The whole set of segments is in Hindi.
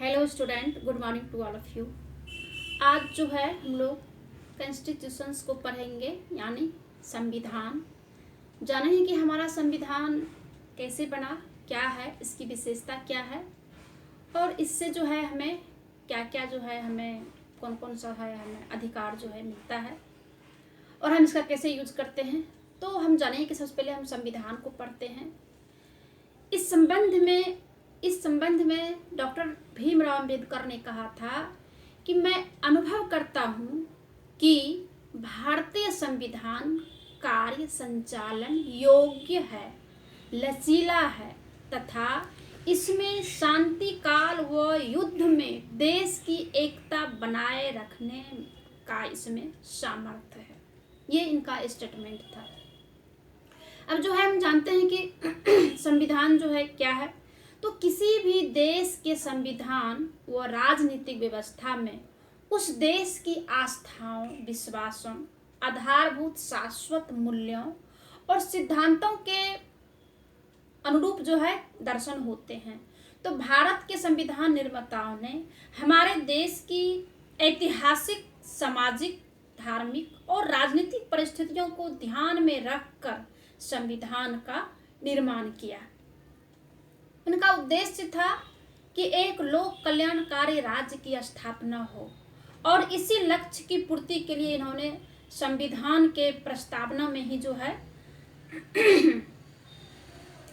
Hello student, good morning to all of you. आज जो है हम लोग कॉन्स्टिट्यूशंस को पढ़ेंगे, यानी संविधान। जानेंगे कि हमारा संविधान कैसे बना, क्या है इसकी विशेषता, क्या है, और इससे जो है हमें क्या क्या जो है हमें कौन कौन सा है हमें अधिकार जो है मिलता है, और हम इसका कैसे यूज करते हैं। तो हम जानेंगे कि सबसे पहले हम संविधान को पढ़ते हैं। इस संबंध में डॉक्टर भीमराव अंबेडकर ने कहा था कि मैं अनुभव करता हूँ कि भारतीय संविधान कार्य संचालन योग्य है, लचीला है तथा इसमें शांति काल व युद्ध में देश की एकता बनाए रखने का इसमें सामर्थ्य है। ये इनका स्टेटमेंट था। अब जो है हम जानते हैं कि संविधान जो है क्या है। तो किसी भी देश के संविधान व राजनीतिक व्यवस्था में उस देश की आस्थाओं, विश्वासों, आधारभूत शाश्वत मूल्यों और सिद्धांतों के अनुरूप जो है दर्शन होते हैं। तो भारत के संविधान निर्माताओं ने हमारे देश की ऐतिहासिक, सामाजिक, धार्मिक और राजनीतिक परिस्थितियों को ध्यान में रखकर संविधान का निर्माण किया। उनका उद्देश्य था कि एक लोक कल्याणकारी राज्य की स्थापना हो, और इसी लक्ष्य की पूर्ति के लिए इन्होंने संविधान के प्रस्तावना में ही जो है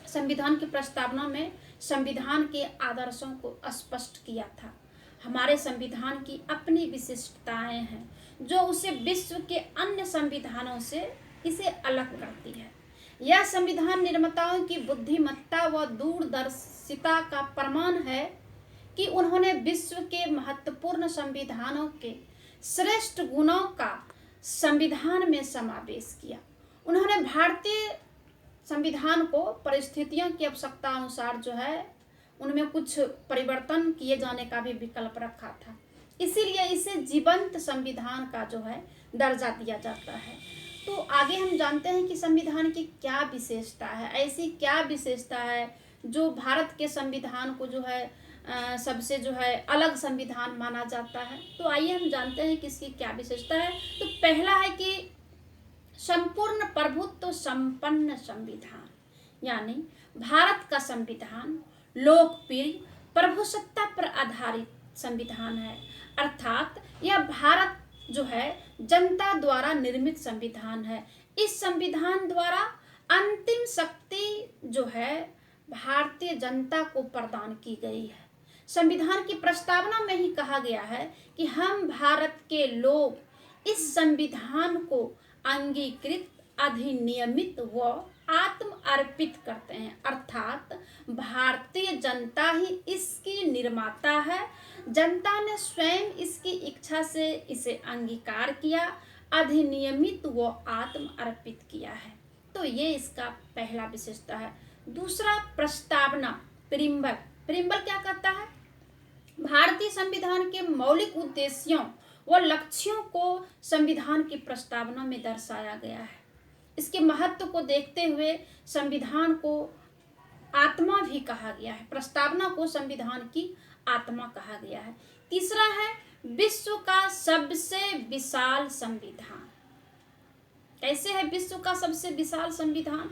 संविधान की प्रस्तावना में संविधान के आदर्शों को स्पष्ट किया था। हमारे संविधान की अपनी विशिष्टताएं हैं जो उसे विश्व के अन्य संविधानों से इसे अलग करती है। यह संविधान निर्माताओं की बुद्धिमत्ता व दूरदर्शिता का प्रमाण है कि उन्होंने विश्व के महत्वपूर्ण संविधानों के श्रेष्ठ गुणों का संविधान में समावेश किया। उन्होंने भारतीय संविधान को परिस्थितियों की आवश्यकता अनुसार जो है उनमें कुछ परिवर्तन किए जाने का भी विकल्प रखा था। इसीलिए इसे जीवंत संविधान का जो है दर्जा दिया जाता है। तो आगे हम जानते हैं कि संविधान की क्या विशेषता है, ऐसी क्या विशेषता है जो भारत के संविधान को जो है सबसे जो है अलग संविधान माना जाता है। तो आइए हम जानते हैं कि इसकी क्या विशेषता है। तो पहला है कि संपूर्ण प्रभुत्व संपन्न संविधान, यानी भारत का संविधान लोकप्रिय प्रभुसत्ता पर आधारित संविधान है। अर्थात यह भारत जो है जनता द्वारा निर्मित संविधान है। इस संविधान द्वारा अंतिम शक्ति जो है भारतीय जनता को प्रदान की गई है। संविधान की प्रस्तावना में ही कहा गया है कि हम भारत के लोग इस संविधान को अंगीकृत, अधिनियमित व आत्म अर्पित करते हैं। अर्थात भारतीय जनता ही इसकी निर्माता है। जनता ने स्वयं इसकी इच्छा से इसे अंगीकार किया, अधिनियमित व आत्म अर्पित किया है। तो ये इसका पहला विशेषता है। दूसरा, प्रस्तावना, प्रियम्बल। प्रियम्बल क्या कहता है? भारतीय संविधान के मौलिक उद्देश्यों व लक्ष्यों को संविधान की प्रस्तावना में दर्शाया गया है। इसके महत्व को देखते हुए संविधान को आत्मा भी कहा गया है। प्रस्तावना को संविधान की आत्मा कहा गया है। तीसरा है विश्व का सबसे विशाल संविधान। कैसे है विश्व का सबसे विशाल संविधान?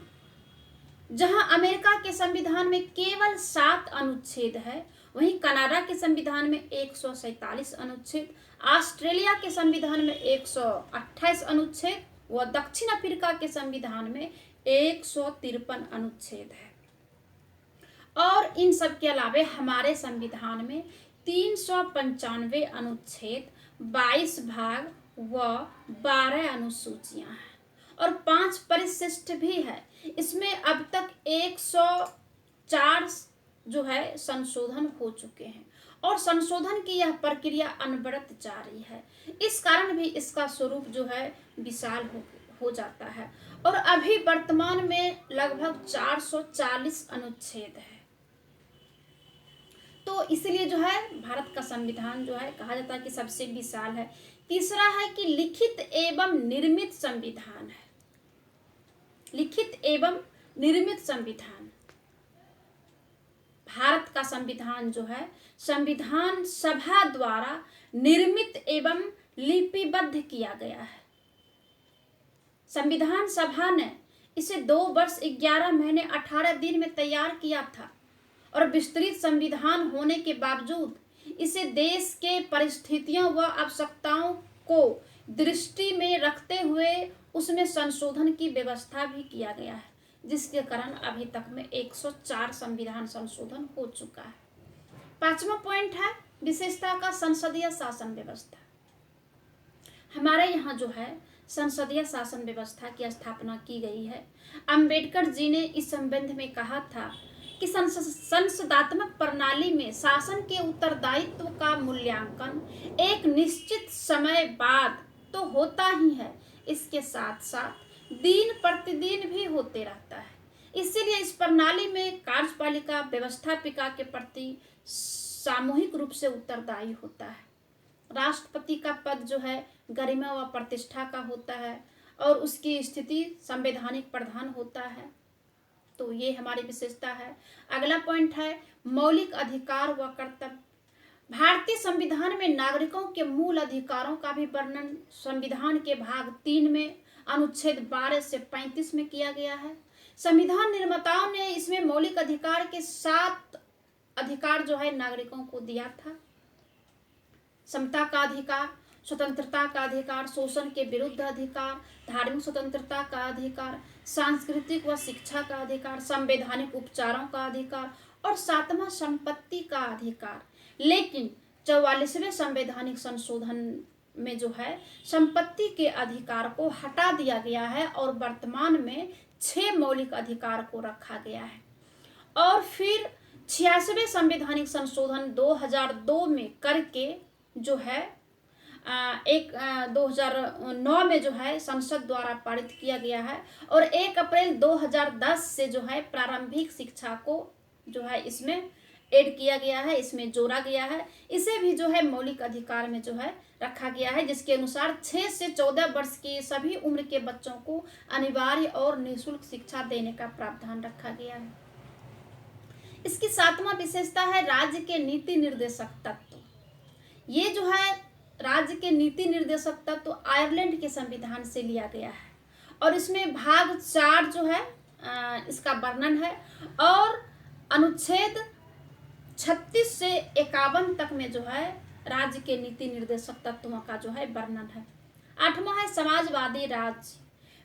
जहां अमेरिका के संविधान में केवल 7 अनुच्छेद है, वहीं कनाडा के संविधान में 147 अनुच्छेद, ऑस्ट्रेलिया के संविधान में 128 अनुच्छेद व दक्षिण अफ्रीका के संविधान में 153 अनुच्छेद है। और इन सब के अलावा हमारे संविधान में 395 अनुच्छेद, 22 भाग व 12 अनुसूचियां हैं और 5 परिशिष्ट भी है। इसमें अब तक 104 जो है संशोधन हो चुके हैं और संशोधन की यह प्रक्रिया अनवरत जारी है। इस कारण भी इसका स्वरूप जो है विशाल हो जाता है और अभी वर्तमान में लगभग 440 अनुच्छेद है। तो इसलिए जो है भारत का संविधान जो है कहा जाता है कि सबसे विशाल है। तीसरा है कि लिखित एवं निर्मित संविधान है। लिखित एवं निर्मित संविधान भारत का संविधान जो है संविधान सभा द्वारा निर्मित एवं लिपिबद्ध किया गया है। संविधान सभा ने इसे 2 वर्ष 11 महीने 18 दिन में तैयार किया था और विस्तृत संविधान होने के बावजूद इसे देश के परिस्थितियों व आवश्यकताओं को दृष्टि में रखते हुए उसमें संशोधन की व्यवस्था भी किया गया है, जिसके कारण अभी तक में 104 संविधान संशोधन हो चुका है। 5वां पॉइंट है विशेषता का संसदीय शासन व्यवस्था। हमारे यहाँ जो है संसदीय शासन व्यवस्था की स्थापना की गई है। अंबेडकर जी ने इस संबंध में कहा था कि संसदात्मक प्रणाली में शासन के उत्तरदायित्व का मूल्यांकन एक निश्चित समय बाद तो होता ही है, इसके साथ साथ दिन प्रतिदिन भी होते रहता है। इसीलिए इस प्रणाली में कार्यपालिका व्यवस्थापिका के प्रति सामूहिक रूप से उत्तरदायी होता है। राष्ट्रपति का पद जो है गरिमा व प्रतिष्ठा का होता है और उसकी स्थिति संवैधानिक प्रधान होता है। तो ये हमारी विशेषता है। अगला पॉइंट है मौलिक अधिकार व कर्तव्य। भारतीय संविधान में नागरिकों के मूल अधिकारों का भी वर्णन संविधान के भाग 3 में अनुच्छेद 12 से 35 में किया गया है। संविधान निर्माताओं ने इसमें मौलिक अधिकार के 7 अधिकार जो है नागरिकों को दिया था। समता का अधिकार, स्वतंत्रता का अधिकार, शोषण के विरुद्ध अधिकार, धार्मिक स्वतंत्रता का अधिकार, सांस्कृतिक व शिक्षा का अधिकार, संवैधानिक उपचारों का अधिकार और 7वां संपत्ति का अधिकार। लेकिन 44वें संवैधानिक संशोधन में जो है संपत्ति के अधिकार को हटा दिया गया है और वर्तमान में 6 मौलिक अधिकार को रखा गया है। और फिर 86वें संवैधानिक संशोधन 2002 में करके जो है 2009 में जो है संसद द्वारा पारित किया गया है और 1 अप्रैल 2010 से जो है प्रारंभिक शिक्षा को जो है इसमें ऐड किया गया है, इसमें जोड़ा गया है। इसे भी जो है मौलिक अधिकार में जो है रखा गया है, जिसके अनुसार 6 से 14 वर्ष के सभी उम्र के बच्चों को अनिवार्य और निःशुल्क शिक्षा देने का प्रावधान रखा गया है। इसकी 7वां विशेषता है राज्य के नीति निर्देशक तत्व। ये जो है राज्य के नीति निर्देशक तत्व तो आयरलैंड के संविधान से लिया गया है और इसमें भाग 4 जो है इसका वर्णन है और अनुच्छेद 36 से 51 तक में जो है राज्य के नीति निर्देशक तत्वों का जो है वर्णन है। 8वां है समाजवादी राज्य।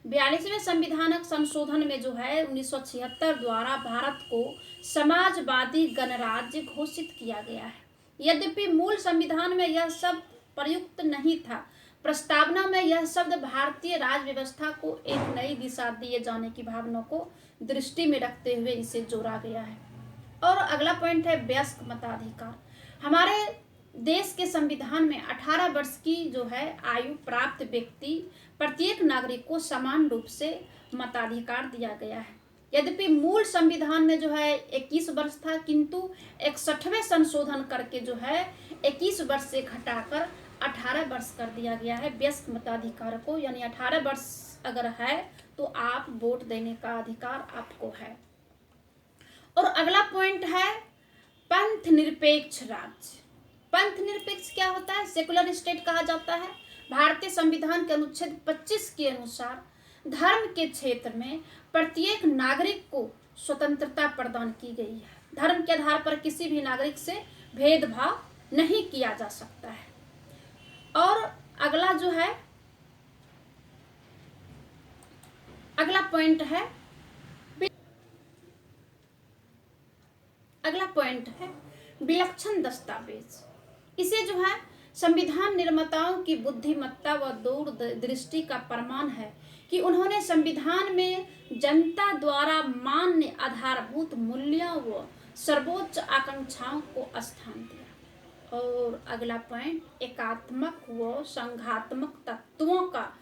42वें संविधानक संशोधन में जो है 1976 द्वारा भारत को समाजवादी गणराज्य घोषित किया गया है। यद्यपि मूल संविधान में यह शब्द प्रयुक्त नहीं था, प्रस्तावना में यह शब्द भारतीय राज व्यवस्था को एक नई दिशा दिए जाने की भावना को दृष्टि में रखते हुए इसे जोड़ा गया है। और अगला पॉइंट है वयस्क मताधिकार। हमारे देश के संविधान में 18 वर्ष की जो है आयु प्राप्त व्यक्ति प्रत्येक नागरिक को समान रूप से मताधिकार दिया गया है। यद्यपि मूल संविधान में जो है 21 वर्ष था, किंतु 61वें संशोधन करके जो है 21 वर्ष से घटाकर 18 वर्ष कर दिया गया है वयस्क मताधिकार को। यानी 18 वर्ष अगर है तो आप वोट देने का अधिकार आपको है। और अगला पॉइंट है पंथ निरपेक्ष राज्य। पंथ निरपेक्ष क्या होता है? सेकुलर स्टेट कहा जाता है। भारतीय संविधान के अनुच्छेद 25 के अनुसार धर्म के क्षेत्र में प्रत्येक नागरिक को स्वतंत्रता प्रदान की गई है। धर्म के आधार पर किसी भी नागरिक से भेदभाव नहीं किया जा सकता है। और अगला जो है अगला पॉइंट है विलक्षण दस्तावेज। इसे जो है संविधान निर्माताओं की बुद्धिमत्ता व दूरदृष्टि का प्रमाण है कि उन्होंने संविधान में जनता द्वारा मान्य आधारभूत मूल्यों व सर्वोच्च आकांक्षाओं को स्थान दिया। और अगला पॉइंट एकात्मक व संघात्मक तत्वों का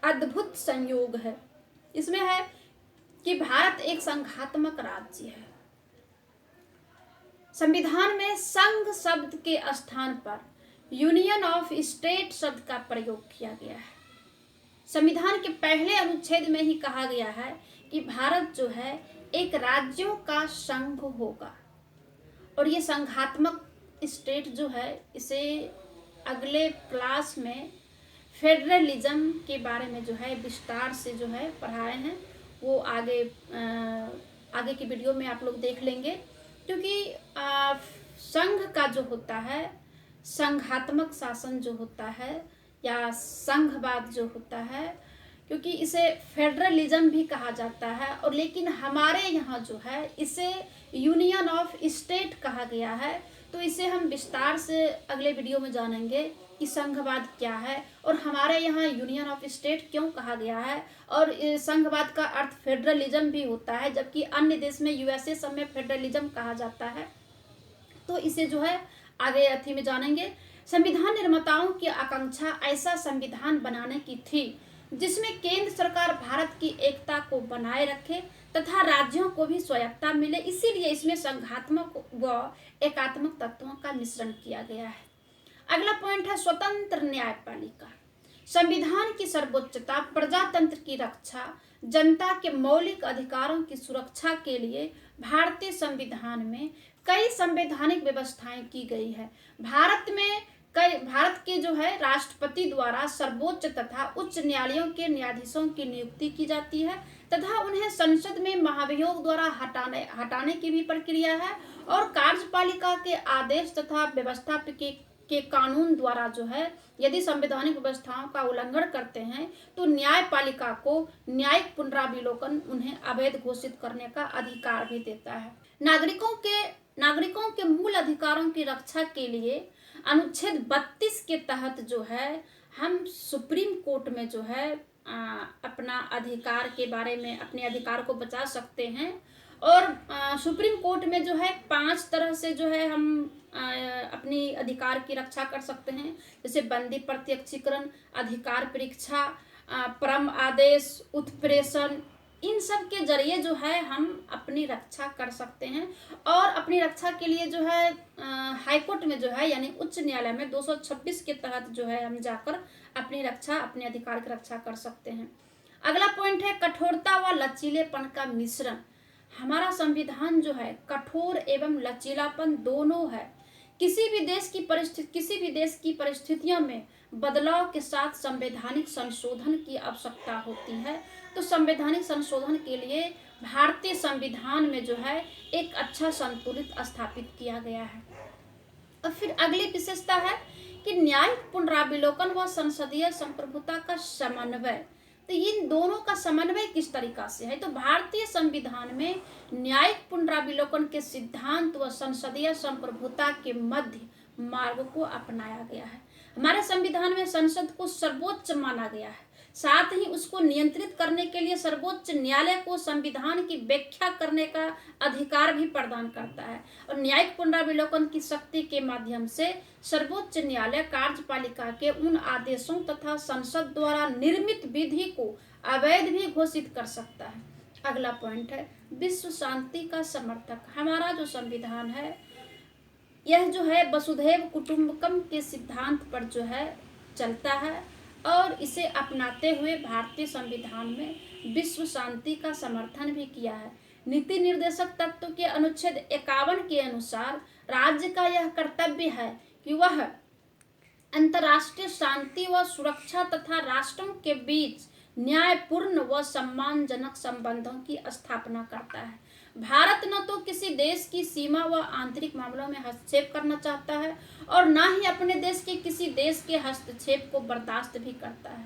अद्भुत संयोग है। इसमें है कि भारत एक संघात्मक राज्य है। संविधान में संघ शब्द के स्थान पर यूनियन ऑफ स्टेट शब्द का प्रयोग किया गया है। संविधान के पहले अनुच्छेद में ही कहा गया है कि भारत जो है एक राज्यों का संघ होगा। और ये संघात्मक स्टेट जो है इसे अगले क्लास में फेडरलिज्म के बारे में जो है विस्तार से जो है पढ़ाए हैं, वो आगे की वीडियो में आप लोग देख लेंगे। क्योंकि संघ का जो होता है, संघात्मक शासन जो होता है या संघवाद जो होता है, क्योंकि इसे फेडरलिज्म भी कहा जाता है, और लेकिन हमारे यहाँ जो है इसे यूनियन ऑफ स्टेट कहा गया है। तो इसे हम विस्तार से अगले वीडियो में जानेंगे कि संघवाद क्या है और हमारे यहाँ यूनियन ऑफ स्टेट क्यों कहा गया है, और संघवाद का अर्थ फेडरलिज्म भी होता है, जबकि अन्य देश में यूएसए सब में फेडरलिज्म कहा जाता है। तो इसे जो है आगे अथी में जानेंगे। संविधान निर्माताओं की आकांक्षा ऐसा संविधान बनाने की थी जिसमें केंद्र सरकार भारत की एकता को बनाए रखे तथा राज्यों को भी स्वायत्तता मिले, इसीलिए इसमें संघात्मक व एकात्मक तत्वों का मिश्रण किया गया है। अगला पॉइंट है स्वतंत्र न्यायपालिका। संविधान की सर्वोच्चता, प्रजातंत्र की रक्षा, जनता के मौलिक अधिकारों की सुरक्षा के लिए भारतीय संविधान में कई संवैधानिक व्यवस्थाएं की गई है। भारत के जो है राष्ट्रपति द्वारा सर्वोच्च तथा उच्च न्यायालयों के न्यायाधीशों की नियुक्ति की जाती है तथा उन्हें संसद में महाभियोग द्वारा हटाने की भी प्रक्रिया है, और कार्यपालिका के आदेश तथा व्यवस्था के कानून द्वारा जो है यदि संवैधानिक व्यवस्थाओं का उल्लंघन करते हैं तो न्यायपालिका को न्यायिक पुनरावलोकन उन्हें अवैध घोषित करने का अधिकार भी देता है। नागरिकों के मूल अधिकारों की रक्षा के लिए अनुच्छेद 32 के तहत जो है हम सुप्रीम कोर्ट में जो है अपना अधिकार के बारे में अपने अधिकार को बचा सकते हैं, और सुप्रीम कोर्ट में जो है 5 तरह से जो है हम अपनी अधिकार की रक्षा कर सकते हैं, जैसे बंदी प्रत्यक्षीकरण, अधिकार परीक्षा, परम आदेश, उत्प्रेषण, इन सब के जरिए जो है हम अपनी रक्षा कर सकते हैं। और अपनी रक्षा के लिए जो है हाईकोर्ट में जो है यानी उच्च न्यायालय में 226 के तहत जो है हम जाकर अपने अधिकार की रक्षा कर सकते हैं। अगला पॉइंट है कठोरता व लचीलेपन का मिश्रण। हमारा संविधान जो है कठोर एवं लचीलापन दोनों है। किसी भी देश की परिस्थितियों में बदलाव के साथ संवैधानिक संशोधन की आवश्यकता होती है, तो संवैधानिक संशोधन के लिए भारतीय संविधान में जो है एक अच्छा संतुलित स्थापित किया गया है। और फिर अगली विशेषता है कि न्यायिक पुनरावलोकन व संसदीय संप्रभुता का समन्वय। तो इन दोनों का समन्वय किस तरीका से है, तो भारतीय संविधान में न्यायिक पुनरावलोकन के सिद्धांत व संसदीय संप्रभुता के मध्य मार्ग को अपनाया गया है। हमारे संविधान में संसद को सर्वोच्च माना गया है, साथ ही उसको नियंत्रित करने के लिए सर्वोच्च न्यायालय को संविधान की व्याख्या करने का अधिकार भी प्रदान करता है, और न्यायिक पुनरावलोकन की शक्ति के माध्यम से सर्वोच्च न्यायालय कार्यपालिका के उन आदेशों तथा संसद द्वारा निर्मित विधि को अवैध भी घोषित कर सकता है। अगला पॉइंट है विश्व शांति का समर्थक। हमारा जो संविधान है यह जो है वसुधैव कुटुंबकम के सिद्धांत पर जो है चलता है, और इसे अपनाते हुए भारतीय संविधान में विश्व शांति का समर्थन भी किया है। नीति निर्देशक तत्व के अनुच्छेद 51 के अनुसार राज्य का यह कर्तव्य है कि वह अंतर्राष्ट्रीय शांति व सुरक्षा तथा राष्ट्रों के बीच न्यायपूर्ण व सम्मानजनक संबंधों की स्थापना करता है। भारत न तो किसी देश की सीमा व आंतरिक मामलों में हस्तक्षेप करना चाहता है और न ही अपने देश के किसी देश के हस्तक्षेप को बर्दाश्त भी करता है।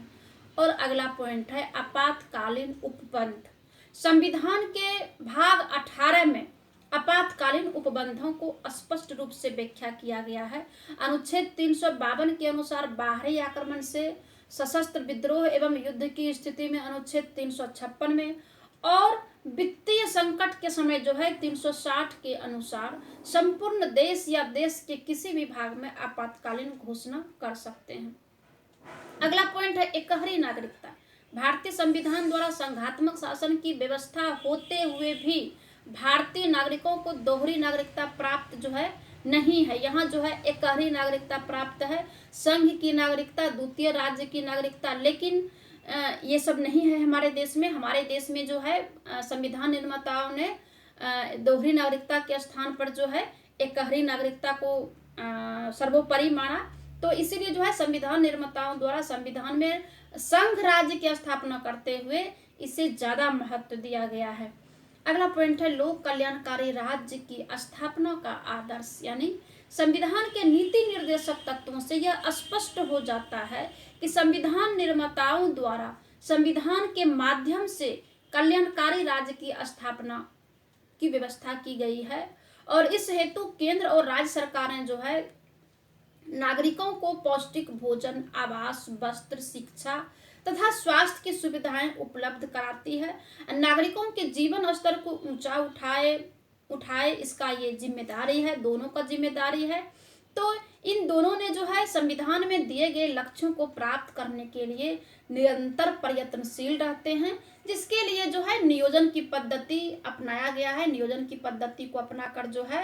और अगला पॉइंट है आपातकालीन उपबंध। संविधान के भाग 18 में आपातकालीन उपबंधों को स्पष्ट रूप से व्याख्या किया गया है। अनुच्छेद 352 के अनुसार बाहरी आक्रमण से, सशस्त्र विद्रोह एवं युद्ध की स्थिति में अनुच्छेद 356 में, और वित्तीय संकट के समय जो है 360 के अनुसार संपूर्ण देश या देश के किसी भी भाग में आपातकालीन घोषणा कर सकते हैं। अगला पॉइंट है एकहरी नागरिकता। भारतीय संविधान द्वारा संघात्मक शासन की व्यवस्था होते हुए भी भारतीय नागरिकों को दोहरी नागरिकता प्राप्त जो है नहीं है। यहाँ जो है एकहरी नागरिकता प्राप्त है, संघ की नागरिकता, द्वितीय राज्य की नागरिकता, लेकिन ये सब नहीं है हमारे देश में। हमारे देश में जो है संविधान निर्माताओं ने दोहरी नागरिकता के स्थान पर जो है एकहरी नागरिकता को सर्वोपरि माना। तो इसीलिए जो है संविधान निर्माताओं द्वारा संविधान में संघ राज्य की स्थापना करते हुए इसे ज़्यादा महत्व दिया गया है। अगला पॉइंट है लोक कल्याणकारी राज्य की स्थापना का आदर्श, यानी संविधान के नीति निर्देशक तत्वों से यह स्पष्ट हो जाता है कि संविधान निर्माताओं द्वारा संविधान के माध्यम से कल्याणकारी राज्य की स्थापना की व्यवस्था की गई है और इस हेतु केंद्र और राज्य सरकारें जो है नागरिकों को पौष्टिक भोजन, आवास, वस्त्र, शिक्षा तथा स्वास्थ्य की सुविधाएं उपलब्ध कराती है। नागरिकों के जीवन स्तर को ऊंचा उठाए इसका ये जिम्मेदारी है, दोनों का जिम्मेदारी है। तो इन दोनों ने जो है संविधान में दिए गए लक्ष्यों को प्राप्त करने के लिए निरंतर प्रयत्नशील रहते हैं, जिसके लिए जो है नियोजन की पद्धति अपनाया गया है। नियोजन की पद्धति को अपनाकर जो है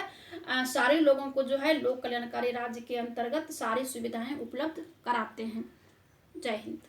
सारे लोगों को जो है लोक कल्याणकारी राज्य के अंतर्गत सारी सुविधाएं उपलब्ध कराते हैं। जय हिंद।